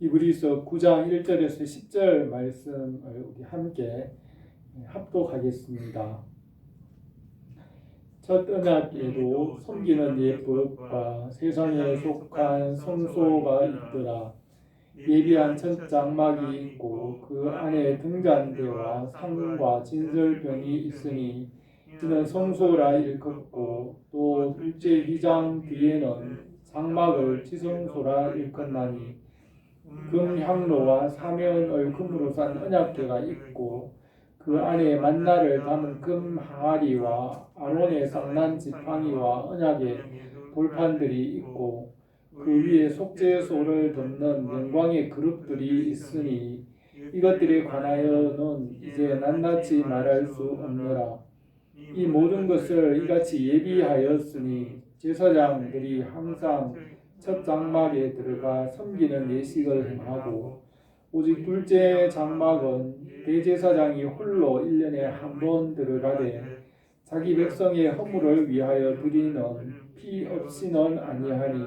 히브리서 9장 1절에서 10절 말씀을 우리 함께 합독하겠습니다. 첫 언약에도 섬기는 예법과 세상에 속한 성소가 있더라. 예비한 첫 장막이 있고 그 안에 등잔대와 상과 진설병이 있으니 이는 성소라 일컫고 또 둘째 휘장 뒤에는 장막을 지성소라 일컫나니 금향로와 사면을 금으로 산 언약궤가 있고 그 안에 만나를 담은 금 항아리와 아론의 상난 지팡이와 언약의 돌판들이 있고 그 위에 속죄소를 덮는 영광의 그룹들이 있으니 이것들에 관하여는 이제 낱낱이 말할 수 없느라. 이 모든 것을 이같이 예비하였으니 제사장들이 항상 첫 장막에 들어가 섬기는 예식을 행하고 오직 둘째 장막은 대제사장이 홀로 1년에 한 번 들어가되 자기 백성의 허물을 위하여 드리는 피 없이는 아니하니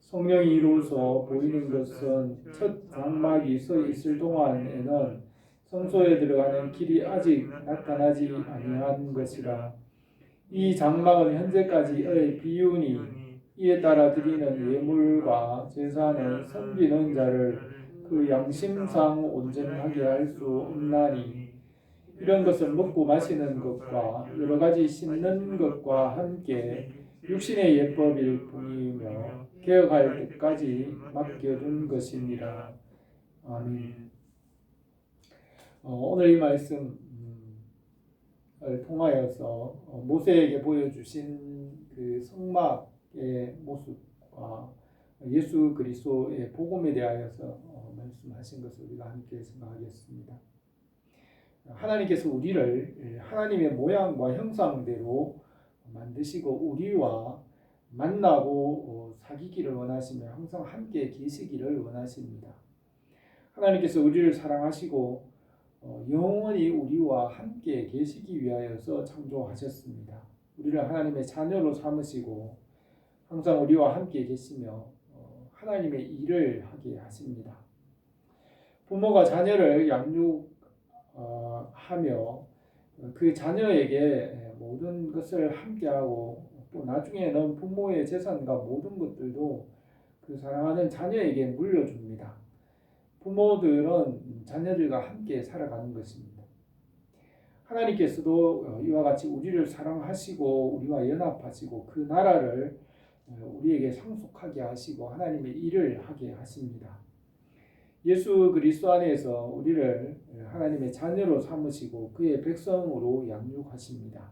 성령이 이루어서 보이는 것은 첫 장막이 서 있을 동안에는 성소에 들어가는 길이 아직 나타나지 아니한 것이라. 이 장막은 현재까지의 비유니 이에 따라 드리는 예물과 제사는 섬기는 자를 그 양심상 온전하게 할 수 없나니 이런 것은 먹고 마시는 것과 여러 가지 씹는 것과 함께 육신의 예법일 뿐이며 개혁할 때까지 맡겨둔 것입니다. 아멘. 오늘 이 말씀을 통하여서 모세에게 보여주신 그 성막의 모습과 예수 그리스도의 복음에 대하여서 말씀하신 것을 우리가 함께 생각하겠습니다. 하나님께서 우리를 하나님의 모양과 형상대로 만드시고 우리와 만나고 사귀기를 원하시며 항상 함께 계시기를 원하십니다. 하나님께서 우리를 사랑하시고 영원히 우리와 함께 계시기 위하여서 창조하셨습니다. 우리를 하나님의 자녀로 삼으시고 항상 우리와 함께 계시며 하나님의 일을 하게 하십니다. 부모가 자녀를 양육하며 그 자녀에게 모든 것을 함께하고 또 나중에는 부모의 재산과 모든 것들도 그 사랑하는 자녀에게 물려줍니다. 부모들은 자녀들과 함께 살아가는 것입니다. 하나님께서도 이와 같이 우리를 사랑하시고 우리와 연합하시고 그 나라를 우리에게 상속하게 하시고 하나님의 일을 하게 하십니다. 예수 그리스도 안에서 우리를 하나님의 자녀로 삼으시고 그의 백성으로 양육하십니다.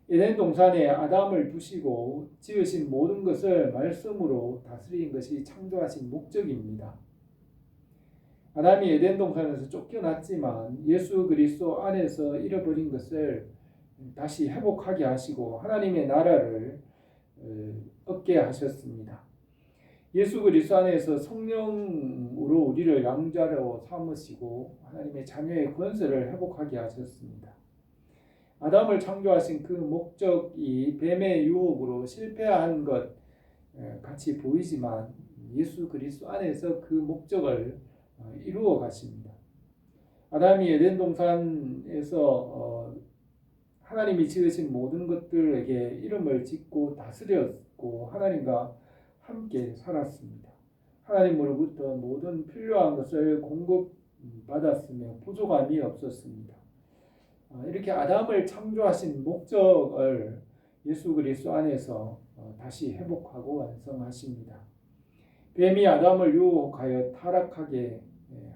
에덴 동산에 아담을 두시고 지으신 모든 것을 말씀으로 다스린 것이 창조하신 목적입니다. 아담이 에덴 동산에서 쫓겨났지만 예수 그리스도 안에서 잃어버린 것을 다시 회복하게 하시고 하나님의 나라를 얻게 하셨습니다. 예수 그리스도 안에서 성령으로 우리를 양자로 삼으시고 하나님의 자녀의 권세를 회복하게 하셨습니다. 아담을 창조하신 그 목적이 뱀의 유혹으로 실패한 것 같이 보이지만 예수 그리스도 안에서 그 목적을 이루어 가십니다. 아담이 에덴 동산에서 하나님이 지으신 모든 것들에게 이름을 짓고 다스렸고 하나님과 함께 살았습니다. 하나님으로부터 모든 필요한 것을 공급받았으며 부족함이 없었습니다. 이렇게 아담을 창조하신 목적을 예수 그리스도 안에서 다시 회복하고 완성하십니다. 뱀이 아담을 유혹하여 타락하게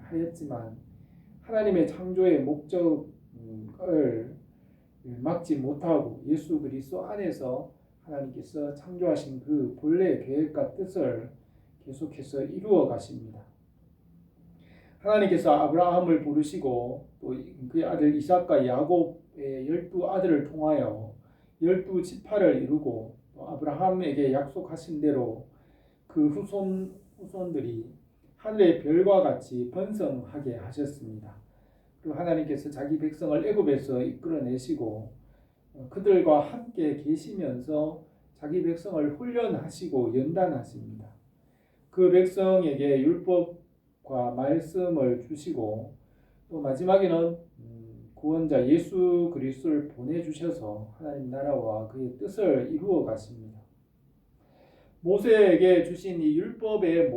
하였지만 하나님의 창조의 목적을 막지 못하고 예수 그리스도 안에서 하나님께서 창조하신 그 본래의 계획과 뜻을 계속해서 이루어 가십니다. 하나님께서 아브라함을 부르시고 또 그의 아들 이삭과 야곱의 12아들을 통하여 12지파를 이루고 또 아브라함에게 약속하신 대로 그 후손들이 하늘의 별과 같이 번성하게 하셨습니다. 그리고 하나님께서 자기 백성을 애굽에서 이끌어내시고 그들과 함께 계시면서 자기 백성을 훈련하시고 연단하십니다. 그 백성에게 율법과 말씀을 주시고 또 마지막에는 구원자 예수 그리스도를 보내주셔서 하나님 나라와 그의 뜻을 이루어 가십니다. 모세에게 주신 이 율법의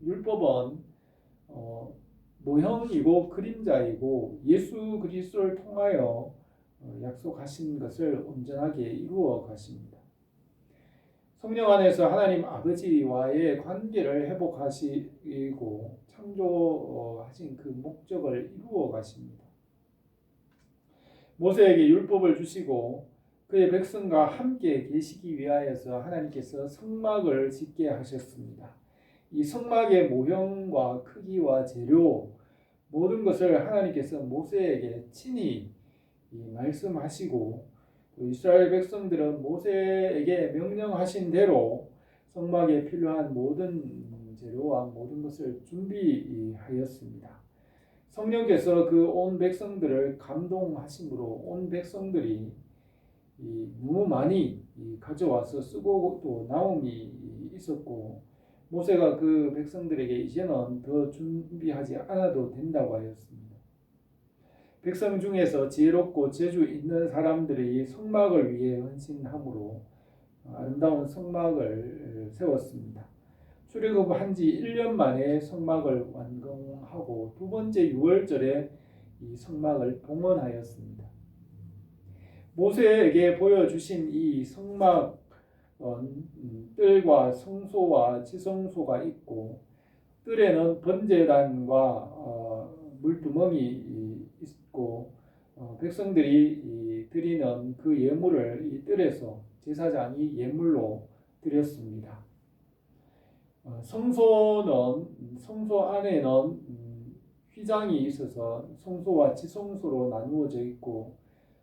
율법은 모형이고 그림자이고 예수 그리스도를 통하여 약속하신 것을 온전하게 이루어 가십니다. 성령 안에서 하나님 아버지와의 관계를 회복하시고 창조하신 그 목적을 이루어 가십니다. 모세에게 율법을 주시고 그의 백성과 함께 계시기 위하여서 하나님께서 성막을 짓게 하셨습니다. 이 성막의 모형과 크기와 재료 모든 것을 하나님께서 모세에게 친히 말씀하시고 또 이스라엘 백성들은 모세에게 명령하신 대로 성막에 필요한 모든 재료와 모든 것을 준비하였습니다. 성령께서 그 온 백성들을 감동하심으로 온 백성들이 너무 많이 가져와서 쓰고 또 나옴이 있었고 모세가 그 백성들에게 이제는 더 준비하지 않아도 된다고 하였습니다. 백성 중에서 지혜롭고 재주 있는 사람들이 성막을 위해 헌신함으로 아름다운 성막을 세웠습니다. 출애굽한 지 1년 만에 성막을 완공하고 두 번째 6월절에 이 성막을 봉헌하였습니다. 모세에게 보여주신 이 성막 뜰과 성소와 지성소가 있고 뜰에는 번제단과 물두멍이 있고 백성들이 드리는 그 예물을 이 뜰에서 제사장이 예물로 드렸습니다. 성소 안에는 휘장이 있어서 성소와 지성소로 나누어져 있고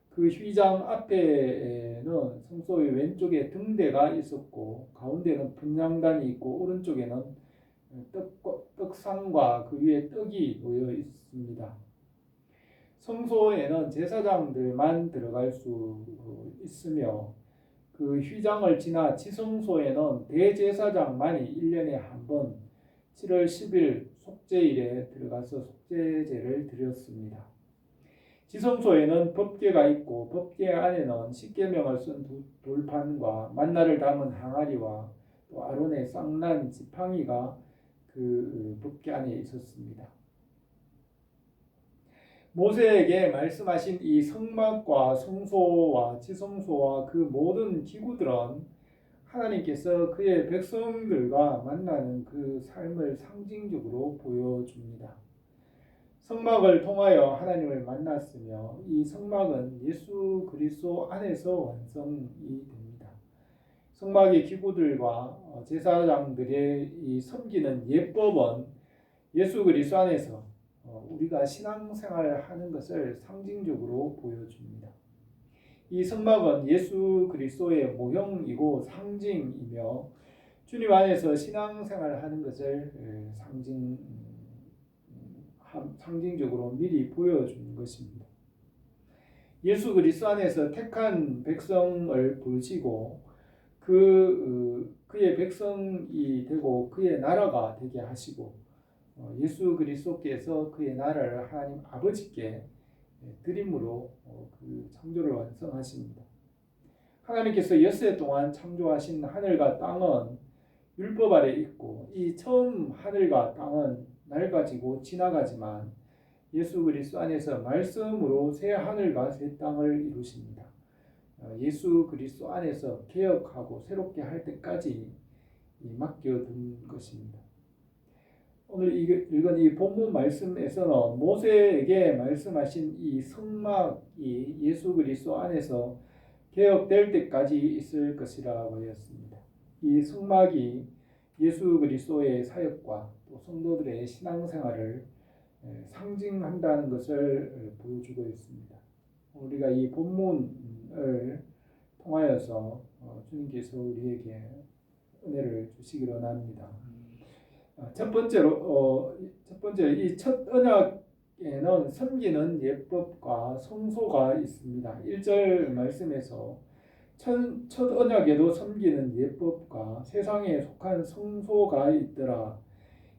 그 휘장 앞에는 성소의 왼쪽에 등대가 있었고 가운데는 분향단이 있고 오른쪽에는 떡상과 그 위에 떡이 놓여 있습니다. 성소에는 제사장들만 들어갈 수 있으며 그 휘장을 지나 지성소에는 대제사장만이 1년에 한 번 7월 10일 속죄일에 들어가서 속죄제를 드렸습니다. 지성소에는 법궤가 있고 법궤 안에는 십계명을 쓴 돌판과 만나를 담은 항아리와 또 아론의 쌍난 지팡이가 그 법궤 안에 있었습니다. 모세에게 말씀하신 이 성막과 성소와 지성소와 그 모든 기구들은 하나님께서 그의 백성들과 만나는 그 삶을 상징적으로 보여줍니다. 성막을 통하여 하나님을 만났으며 이 성막은 예수 그리스도 안에서 완성이 됩니다. 성막의 기구들과 제사장들의 이 섬기는 예법은 예수 그리스도 안에서 우리가 신앙생활을 하는 것을 상징적으로 보여줍니다. 이 성막은 예수 그리스도의 모형이고 상징이며 주님 안에서 신앙생활을 하는 것을 상징적으로 미리 보여주는 것입니다. 예수 그리스도 안에서 택한 백성을 보시고 그의 백성이 되고 그의 나라가 되게 하시고 예수 그리스도께서 그의 나라를 하나님 아버지께 드림으로 그 창조를 완성하십니다. 하나님께서 엿새 동안 창조하신 하늘과 땅은 율법 아래 있고 이 처음 하늘과 땅은 낡아지고 지나가지만 예수 그리스도 안에서 말씀으로 새 하늘과 새 땅을 이루십니다. 예수 그리스도 안에서 개혁하고 새롭게 할 때까지 맡겨둔 것입니다. 오늘 읽은 이 본문 말씀에서는 모세에게 말씀하신 이 성막이 예수 그리스도 안에서 개혁될 때까지 있을 것이라고 하였습니다. 이 성막이 예수 그리스도의 사역과 또 성도들의 신앙생활을 상징한다는 것을 보여주고 있습니다. 우리가 이 본문을 통하여서 주님께서 우리에게 은혜를 주시기로 합니다. 첫 번째로 이 첫 언약에는 섬기는 예법과 성소가 있습니다. 1절 말씀에서 첫 언약에도 섬기는 예법과 세상에 속한 성소가 있더라.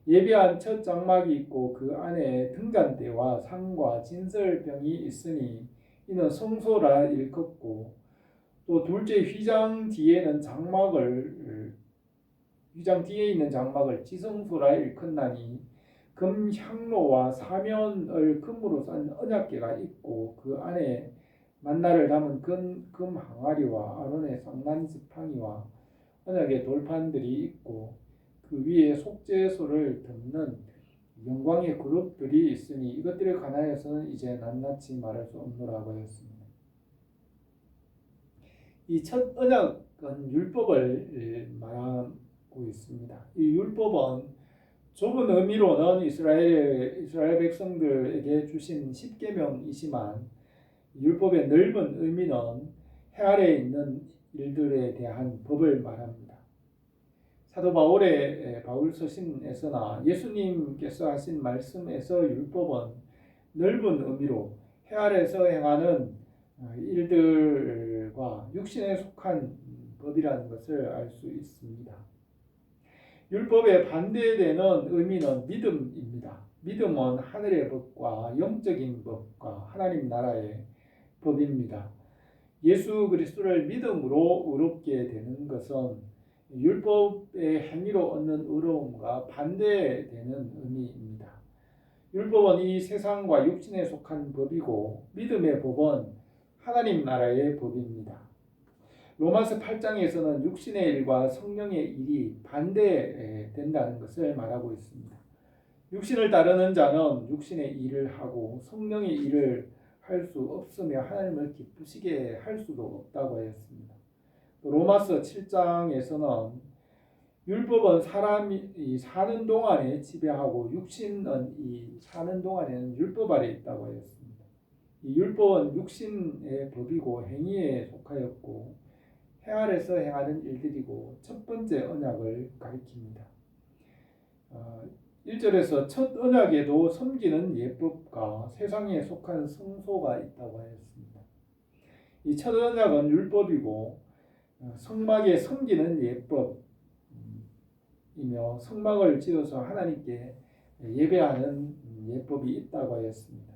예비한 첫 장막이 있고 그 안에 등잔대와 상과 진설병이 있으니 이는 성소라 일컫고, 또 둘째 휘장 뒤에 있는 장막을 지성소라 일컫나니 금 향로와 사면을 금으로 싼 언약궤가 있고 그 안에 만나를 담은 금 항아리와 아론의 상난 지팡이와 언약의 돌판들이 있고 그 위에 속죄소를 덮는 영광의 그룹들이 있으니 이것들에 관하여서는 이제 낱낱이 말할 수 없노라고 하였습니다. 이 첫 언약은 율법을 말하고 있습니다. 이 율법은 좁은 의미로는 이스라엘 백성들에게 주신 십계명이지만 율법의 넓은 의미는 해 아래에 있는 일들에 대한 법을 말합니다. 사도 바울의 바울 서신에서나 예수님께서 하신 말씀에서 율법은 넓은 의미로 해 아래에서 행하는 일들과 육신에 속한 법이라는 것을 알 수 있습니다. 율법에 반대되는 의미는 믿음입니다. 믿음은 하늘의 법과 영적인 법과 하나님 나라의 법입니다. 예수 그리스도를 믿음으로 의롭게 되는 것은 율법의 행위로 얻는 의로움과 반대되는 의미입니다. 율법은 이 세상과 육신에 속한 법이고 믿음의 법은 하나님 나라의 법입니다. 로마서 8장에서는 육신의 일과 성령의 일이 반대된다는 것을 말하고 있습니다. 육신을 따르는 자는 육신의 일을 하고 성령의 일을 할 수 없으며 하나님을 기쁘시게 할 수도 없다고 했습니다. 로마서 7장에서는 율법은 사람이 사는 동안에 지배하고 육신은 이 사는 동안에는 율법 아래 있다고 했습니다. 이 율법은 육신의 법이고 행위에 속하였고 해 아래서 행하는 일들이고 첫 번째 언약을 가리킵니다. 1절에서 첫 언약에도 섬기는 예법과 세상에 속한 성소가 있다고 하였습니다. 이 첫 언약은 율법이고 성막에 섬기는 예법이며 성막을 지어서 하나님께 예배하는 예법이 있다고 하였습니다.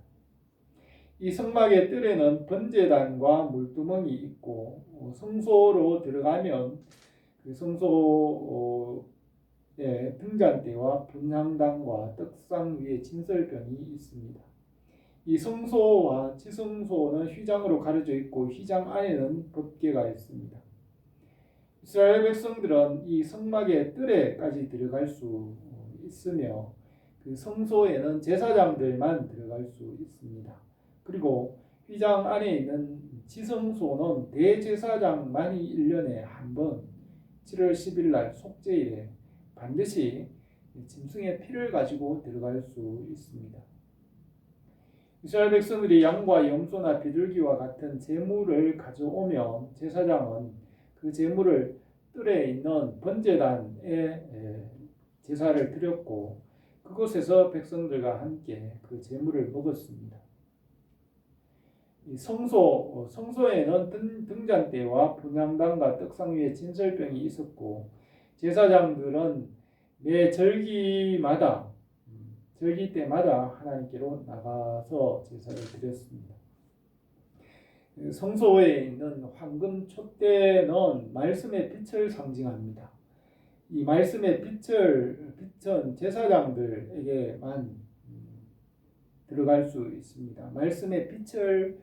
이 성막의 뜰에는 번제단과 물두멍이 있고 성소로 들어가면 그 성소의 등잔대와 분향단과 떡상 위에 진설병이 있습니다. 이 성소와 지성소는 휘장으로 가려져 있고 휘장 안에는 법궤가 있습니다. 이스라엘 백성들은 이 성막의 뜰에까지 들어갈 수 있으며 그 성소에는 제사장들만 들어갈 수 있습니다. 그리고 휘장 안에 있는 지성소는 대제사장만이 1년에 한 번 7월 10일 날 속죄일에 반드시 짐승의 피를 가지고 들어갈 수 있습니다. 이스라엘 백성들이 양과 염소나 비둘기와 같은 제물을 가져오면 제사장은 그 제물을 뜰에 있는 번제단에 제사를 드렸고 그곳에서 백성들과 함께 그 제물을 먹었습니다. 이 성소에는 등잔대와 분향단과 떡상 위에 진설병이 있었고 제사장들은 매 절기 때마다 하나님께로 나가서 제사를 드렸습니다. 성소에 있는 황금 촛대는 말씀의 빛을 상징합니다. 이 말씀의 빛은 제사장들에게만 들어갈 수 있습니다. 말씀의 빛을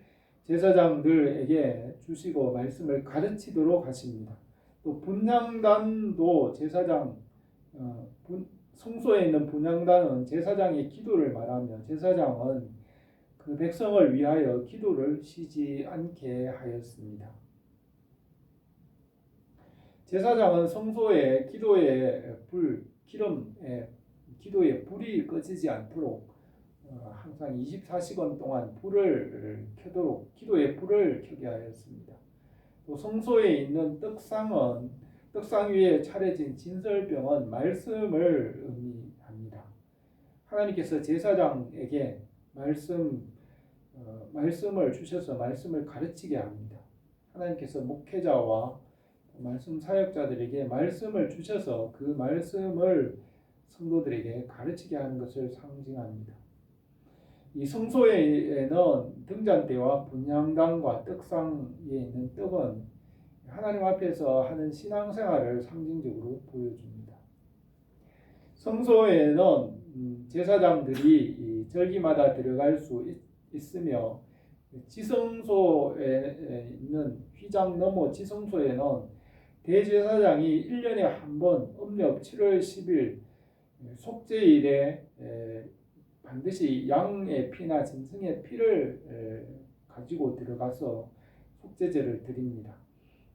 제사장들에게 주시고 말씀을 가르치도록 하십니다. 또 분향단도 성소에 있는 분향단은 제사장의 기도를 말하며 제사장은 그 백성을 위하여 기도를 쉬지 않게 하였습니다. 제사장은 성소의 기도의 불이 꺼지지 않도록 항상 24시간 동안 불을 켜도록 기도의 불을 켜게 하였습니다. 또 성소에 있는 떡상 위에 차려진 진설병은 말씀을 의미합니다. 하나님께서 제사장에게 말씀을 주셔서 말씀을 가르치게 합니다. 하나님께서 목회자와 말씀 사역자들에게 말씀을 주셔서 그 말씀을 성도들에게 가르치게 하는 것을 상징합니다. 이 성소에는 등잔대와 분향단과 떡상에 있는 떡은 하나님 앞에서 하는 신앙생활을 상징적으로 보여줍니다. 성소에는 제사장들이 절기마다 들어갈 수 있으며 지성소에 있는 휘장 너머 지성소에는 대제사장이 1년에 한 번 음력 7월 10일 속죄일에 반드시 양의 피나 짐승의 피를 가지고 들어가서 속죄제를 드립니다.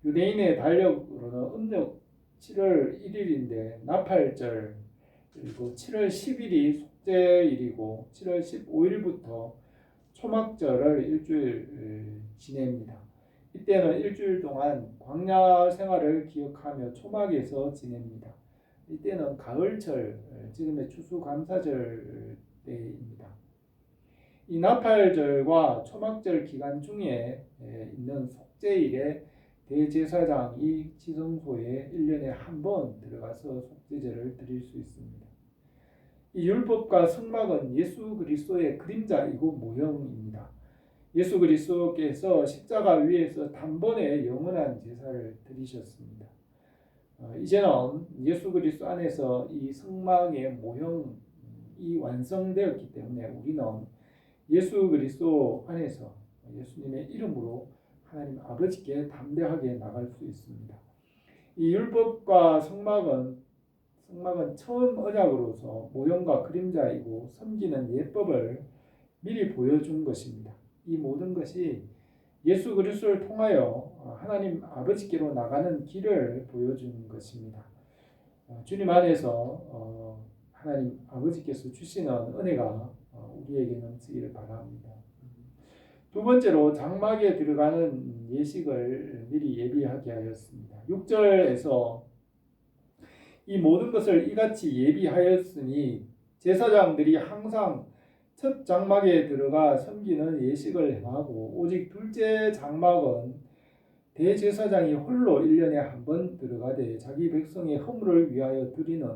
유대인의 달력으로는 음력 7월 1일인데 나팔절 그리고 7월 10일이 속죄일이고 7월 15일부터 초막절을 일주일 지냅니다. 이때는 일주일 동안 광야 생활을 기억하며 초막에서 지냅니다. 이때는 가을철, 지금의 추수감사절 때입니다. 이 나팔절과 초막절 기간 중에 있는 속죄일에 대제사장이 지성소에 1년에 한 번 들어가서 속죄제를 드릴 수 있습니다. 이 율법과 성막은 예수 그리스도의 그림자이고 모형입니다. 예수 그리스도께서 십자가 위에서 단번에 영원한 제사를 드리셨습니다. 이제는 예수 그리스도 안에서 이 성막의 모형이 완성되었기 때문에 우리는 예수 그리스도 안에서 예수님의 이름으로 하나님 아버지께 담대하게 나갈 수 있습니다. 이 율법과 성막은 처음 언약으로서 모형과 그림자이고 섬기는 예법을 미리 보여준 것입니다. 이 모든 것이 예수 그리스도를 통하여 하나님 아버지께로 나가는 길을 보여준 것입니다. 주님 안에서 하나님 아버지께서 주시는 은혜가 우리에게 넘치기를 바랍니다. 두 번째로 장막에 들어가는 예식을 미리 예비하게 하였습니다. 6절에서 이 모든 것을 이같이 예비하였으니 제사장들이 항상 첫 장막에 들어가 섬기는 예식을 행하고 오직 둘째 장막은 대제사장이 홀로 1년에 한 번 들어가되 자기 백성의 허물을 위하여 드리는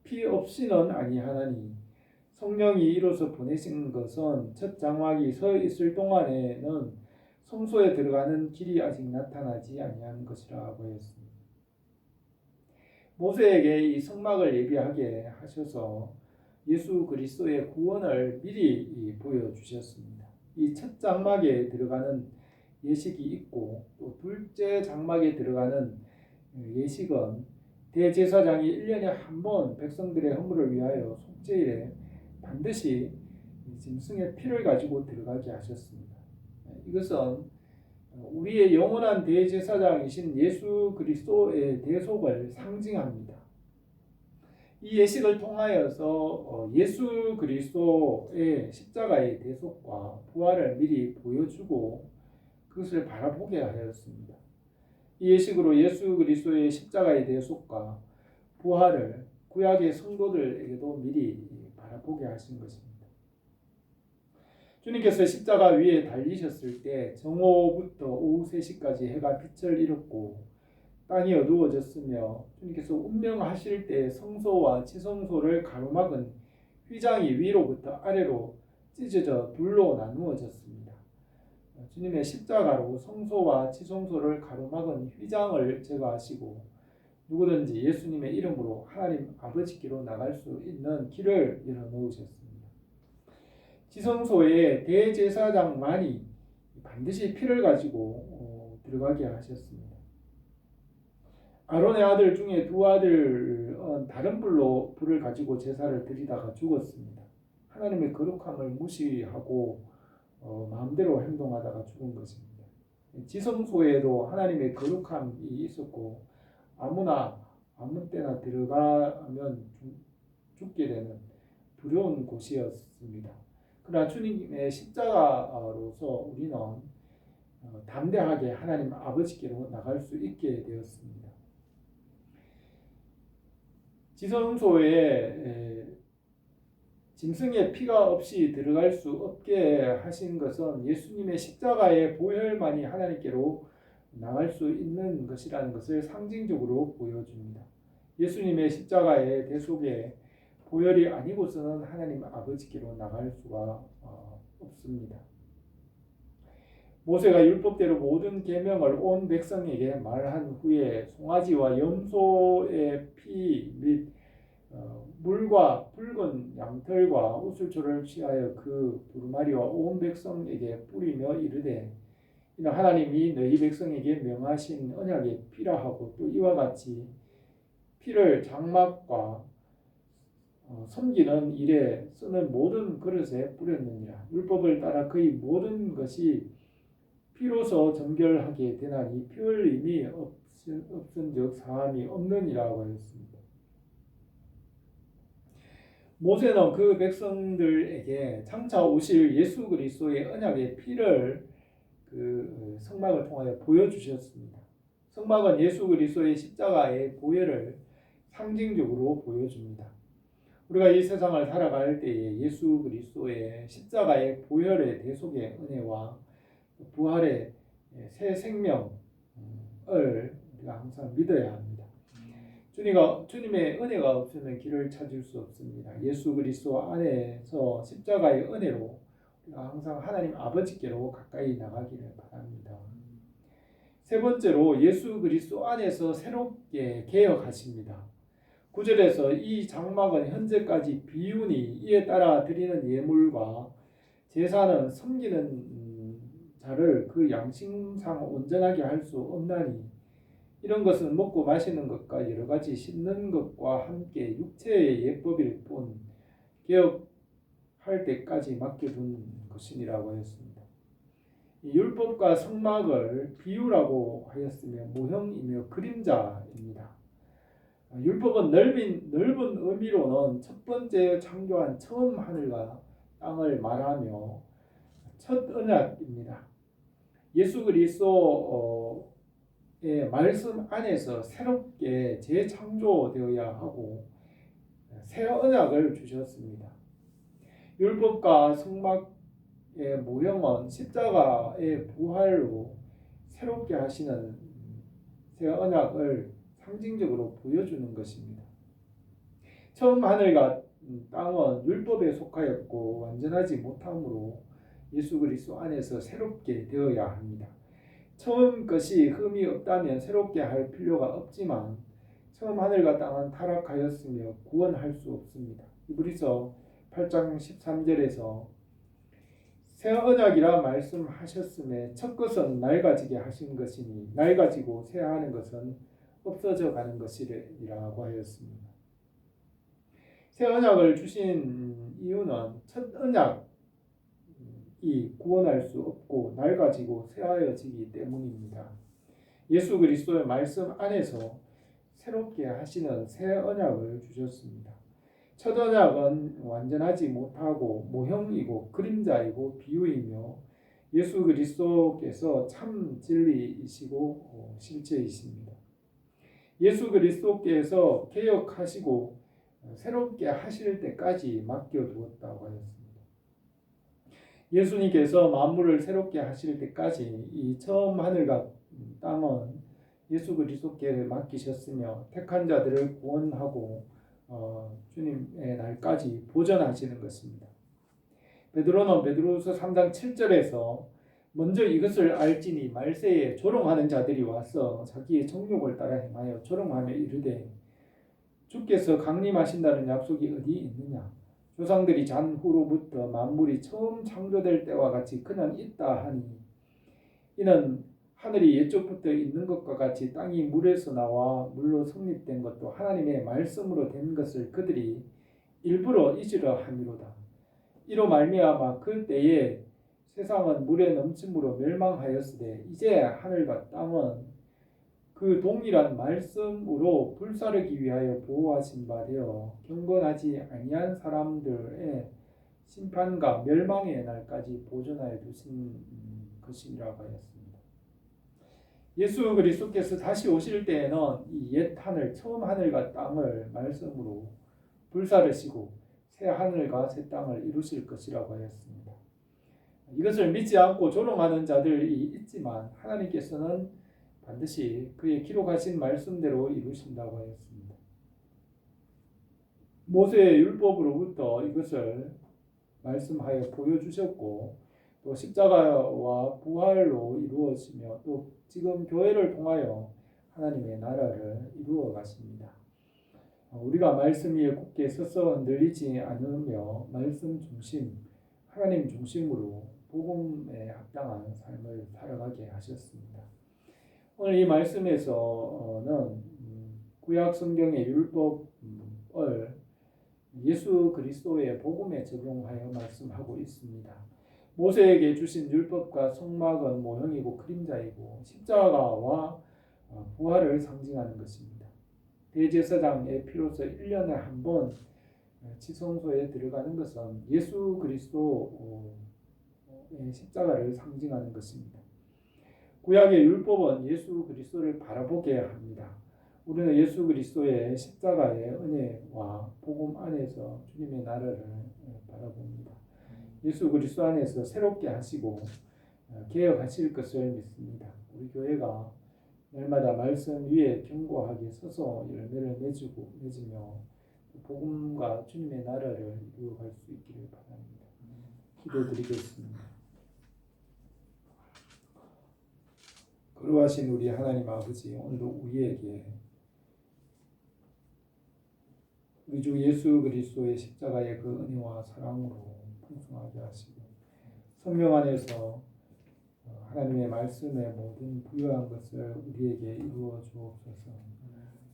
피 없이는 아니하나니 성령이 이로써 보내신 것은 첫 장막이 서 있을 동안에는 성소에 들어가는 길이 아직 나타나지 아니한 것이라고 하였습니다. 모세에게 이 성막을 예비하게 하셔서 예수 그리스도의 구원을 미리 보여주셨습니다. 이 첫 장막에 들어가는 예식이 있고 또 둘째 장막에 들어가는 예식은 대제사장이 1년에 한 번 백성들의 허물을 위하여 속죄일에 반드시 짐승의 피를 가지고 들어가게 하셨습니다. 이것은 우리의 영원한 대제사장이신 예수 그리스도의 대속을 상징합니다. 이 예식을 통하여서 예수 그리스도의 십자가의 대속과 부활을 미리 보여주고 그것을 바라보게 하였습니다. 이 예식으로 예수 그리스도의 십자가의 대속과 부활을 구약의 성도들에게도 미리 바라보게 하신 것입니다. 주님께서 십자가 위에 달리셨을 때 정오부터 오후 3시까지 해가 빛을 잃었고 땅이 어두워졌으며 주님께서 운명하실 때 성소와 지성소를 가로막은 휘장이 위로부터 아래로 찢어져 둘로 나누어졌습니다. 주님의 십자가로 성소와 지성소를 가로막은 휘장을 제거하시고 누구든지 예수님의 이름으로 하나님 아버지께로 나갈 수 있는 길을 열어놓으셨습니다. 지성소에 대제사장만이 반드시 피를 가지고 들어가게 하셨습니다. 아론의 아들 중에 두 아들은 다른 불을 가지고 제사를 드리다가 죽었습니다. 하나님의 거룩함을 무시하고 마음대로 행동하다가 죽은 것입니다. 지성소에도 하나님의 거룩함이 있었고 아무 때나 들어가면 죽게 되는 두려운 곳이었습니다. 그러나 주님의 십자가로서 우리는 담대하게 하나님 아버지께로 나갈 수 있게 되었습니다. 지성소에 짐승의 피가 없이 들어갈 수 없게 하신 것은 예수님의 십자가의 보혈만이 하나님께로 나갈 수 있는 것이라는 것을 상징적으로 보여줍니다. 예수님의 십자가의 대속에 보혈이 아니고서는 하나님 아버지께로 나갈 수가 없습니다. 모세가 율법대로 모든 계명을 온 백성에게 말한 후에 송아지와 염소의 피 및 물과 붉은 양털과 우슬초를 취하여 그 두루마리와 온 백성에게 뿌리며 이르되 이는 하나님이 너희 백성에게 명하신 언약의 피라 하고 또 이와 같이 피를 장막과 섬기는 일에 쓰는 모든 그릇에 뿌렸느니라. 율법을 따라 그의 모든 것이 피로서 정결하게 되나니 피 흘림이 없은즉 사함이 없느니라고 하였습니다. 모세는 그 백성들에게 장차 오실 예수 그리스도의 언약의 피를 그 성막을 통하여 보여주셨습니다. 성막은 예수 그리스도의 십자가의 보혈을 상징적으로 보여줍니다. 우리가 이 세상을 살아갈 때에 예수 그리스도의 십자가의 보혈의 대속의 은혜와 부활의 새 생명을 우리가 항상 믿어야 합니다. 주님의 은혜가 없으면 길을 찾을 수 없습니다. 예수 그리스도 안에서 십자가의 은혜로 우리가 항상 하나님 아버지께로 가까이 나가기를 바랍니다. 세 번째로 예수 그리스도 안에서 새롭게 개혁하십니다. 9절에서 이 장막은 현재까지 비우니 이에 따라 드리는 예물과 제사는 섬기는 자를 그 양심상 온전하게 할 수 없나니 이런 것은 먹고 마시는 것과 여러 가지 씹는 것과 함께 육체의 예법일 뿐 개혁할 때까지 맡겨둔 것이니라고 하였습니다. 율법과 성막을 비유라고 하였으며 모형이며 그림자입니다. 율법은 넓은 의미로는 첫 번째 창조한 처음 하늘과 땅을 말하며 첫 언약입니다. 예수 그리스도의 말씀 안에서 새롭게 재창조되어야 하고 새 언약을 주셨습니다. 율법과 성막의 모형은 십자가의 부활로 새롭게 하시는 새 언약을 상징적으로 보여주는 것입니다. 처음 하늘과 땅은 율법에 속하였고 완전하지 못하므로 예수 그리스도 안에서 새롭게 되어야 합니다. 처음 것이 흠이 없다면 새롭게 할 필요가 없지만 처음 하늘과 땅은 타락하였으며 구원할 수 없습니다. 히브리서 8장 13절에서 새 언약이라 말씀하셨음에 첫 것은 낡아지게 하신 것이니 낡아지고 새하는 것은 없어져 가는 것이라고 하였습니다. 새 언약을 주신 이유는 첫 언약이 구원할 수 없고 낡아지고 새하여지기 때문입니다. 예수 그리스도의 말씀 안에서 새롭게 하시는 새 언약을 주셨습니다. 첫 언약은 완전하지 못하고 모형이고 그림자이고 비유이며 예수 그리스도께서 참 진리이시고 실체이십니다. 예수 그리스도께서 개혁하시고 새롭게 하실 때까지 맡겨두었다고 하였습니다. 예수님께서 만물을 새롭게 하실 때까지 이 처음 하늘과 땅은 예수 그리스도께 맡기셨으며 택한 자들을 구원하고 주님의 날까지 보존하시는 것입니다. 베드로는 베드로후서 3장 7절에서 먼저 이것을 알지니 말세에 조롱하는 자들이 와서 자기의 정욕을 따라 행하여 조롱하며 이르되 주께서 강림하신다는 약속이 어디 있느냐? 조상들이 잔 후로부터 만물이 처음 창조될 때와 같이 그냥 있다 하니 이는 하늘이 옛적부터 있는 것과 같이 땅이 물에서 나와 물로 성립된 것도 하나님의 말씀으로 된 것을 그들이 일부러 잊으려 함이로다. 이로 말미암아 그 때에 세상은 물에 넘침으로 멸망하였으되 이제 하늘과 땅은 그 동일한 말씀으로 불사르기 위하여 보호하신 바 되어 경건하지 아니한 사람들의 심판과 멸망의 날까지 보존하여 두신 것이라고 하였습니다. 예수 그리스도께서 다시 오실 때에는 이 옛 하늘, 처음 하늘과 땅을 말씀으로 불사르시고 새 하늘과 새 땅을 이루실 것이라고 하였습니다. 이것을 믿지 않고 조롱하는 자들이 있지만 하나님께서는 반드시 그의 기록하신 말씀대로 이루신다고 하였습니다. 모세의 율법으로부터 이것을 말씀하여 보여주셨고 또 십자가와 부활로 이루어지며 또 지금 교회를 통하여 하나님의 나라를 이루어 가십니다. 우리가 말씀 위에 굳게 서서 흔들리지 않으며 말씀 중심, 하나님 중심으로 복음에 합당한 삶을 살아가게 하셨습니다. 오늘 이 말씀에서는 구약 성경의 율법을 예수 그리스도의 복음에 적용하여 말씀하고 있습니다. 모세에게 주신 율법과 성막은 모형이고 그림자이고 십자가와 부활을 상징하는 것입니다. 대제사장의 피로서 1년에 한 번 지성소에 들어가는 것은 예수 그리스도의 십자가를 상징하는 것입니다. 구약의 율법은 예수 그리스도를 바라보게 합니다. 우리는 예수 그리스도의 십자가의 은혜와 복음 안에서 주님의 나라를 바라봅니다. 예수 그리스도 안에서 새롭게 하시고 개혁하실 것을 믿습니다. 우리 교회가 날마다 말씀 위에 견고하게 서서 열매를 맺으며 복음과 주님의 나라를 이루어갈 수 있기를 바랍니다. 기도드리겠습니다. 거룩하신 우리 하나님 아버지, 오늘도 우리에게 우리 주 예수 그리스도의 십자가의 그 은혜와 사랑으로 풍성하게 하시고 성령 안에서 하나님의 말씀의 모든 부유한 것을 우리에게 이루어 주옵소서.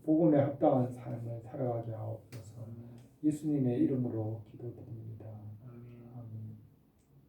복음에 합당한 삶을 살아가게 하옵소서. 예수님의 이름으로 기도드립니다.